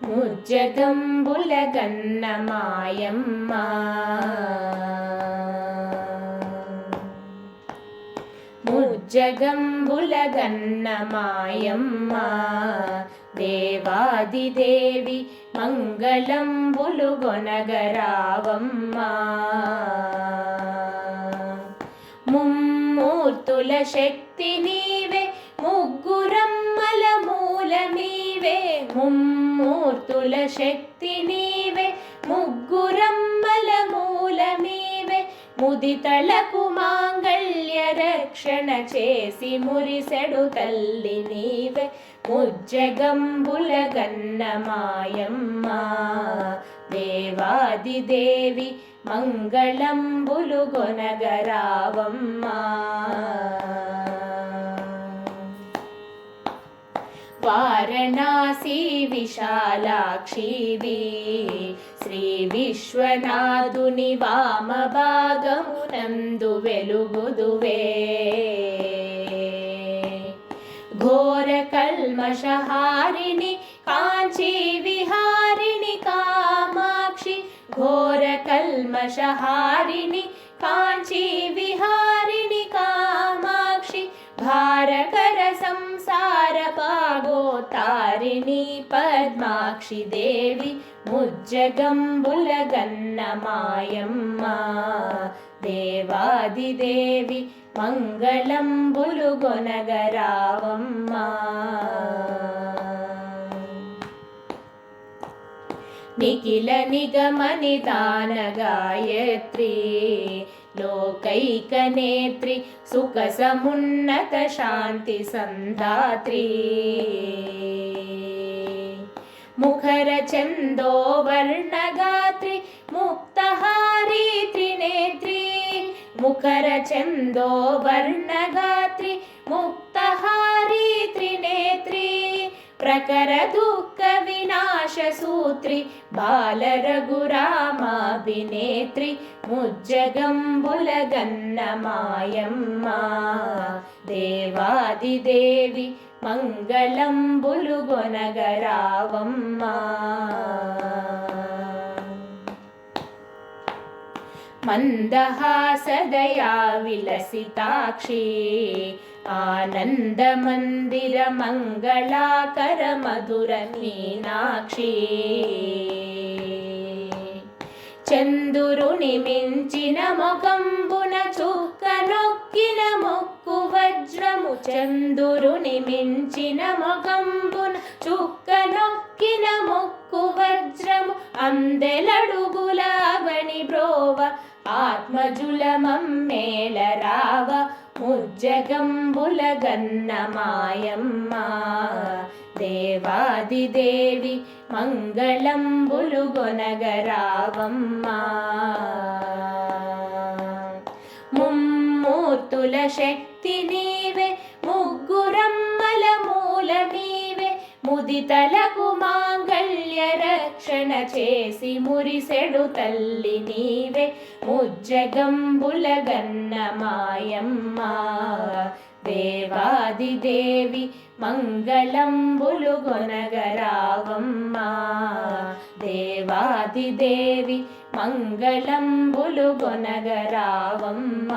ముజ్జగంబులగన్న మాయమ్మ. ముజ్జగంబులగన్న మాయమ్మ దేవాదిదేవి మంగళంబులు గొనగరావమ్మ. ముమ్మూర్తుల శక్తి నీవే ముగ్గురమ్మల మూలమీవే. ముమ్మూర్తుల శక్తి నీవే ముగ్గురమ్మల మూలమీవే. ముదితలకు మాంగళ్య రక్షణ చేసి మురిసెడు తల్లి నీవే. ముజ్జగంబులగన్న మాయమ్మ దేవాదిదేవి మంగళంబులు గొనగరావమ్మ. వారణాసి విశాలాక్షివి శ్రీ విశ్వనాథుని వామభాగమునందు వెలుగుదువే. ఘోర కల్మషహారిణి కాంచీ విహారిణి కామాక్షి. ఘోర కల్మషహారిణి కాంచీ విహారిణి కామాక్షి. భారకర సంసార పాగోతారిణి పద్మాక్షి దేవి. ముజ్జగంబులగన్న మాయమ్మ దేవాదిదేవి మంగళంబులు గొనగరావమ్మ. నిఖిల నిగమ నిదాన గాయత్రి లోకైక నేత్రి సుఖ సమున్నత శాంతి సంధాత్రి. ముఖర చందో వర్ణగాత్రి ముక్తహారీ త్రినేత్రి. ముఖర చందో వర్ణగాత్రి ముక్తహారీ త్రినేత్రి. ప్రకర దుఃఖ వినాశ సూత్రి బాల రఘురామాభినేత్రి. ముజ్జగంబులగన్న మాయమ్మ దేవాదిదేవి మంగళంబులు గొనగరావమ్మ. మందహాసదయా విలసితాక్షి ఆనంద మందిర మంగళాకర మధుర మీనాక్షి. చందురుని మించిన మొగంబున చుక్క నొక్కిన మొక్కు వజ్రము. చందురుని మించిన మొగంబున చుక్క నొక్కిన మొక్కు వజ్రము. అందెలడుగుల అవని బ్రోవ ఆత్మజుల మమ్మేల రావ. ముజ్జగంబులగన్న మాయమ్మ దేవాదిదేవి మంగళంబులు గొనగరావమ్మ. ముమ్మూర్తుల శక్తి నీవే ముగ్గురమ్మల మూలమీవే. ముదితలకు మాంగళ్య రక్షణ చేసి మురిసెడు తల్లి నీవే. ముజ్జగంబులగన్న మాయమ్మ దేవాదిదేవి మంగళంబులు గొనగరావమ్మ. దేవాదిదేవి మంగళంబులు గొనగరావమ్మ.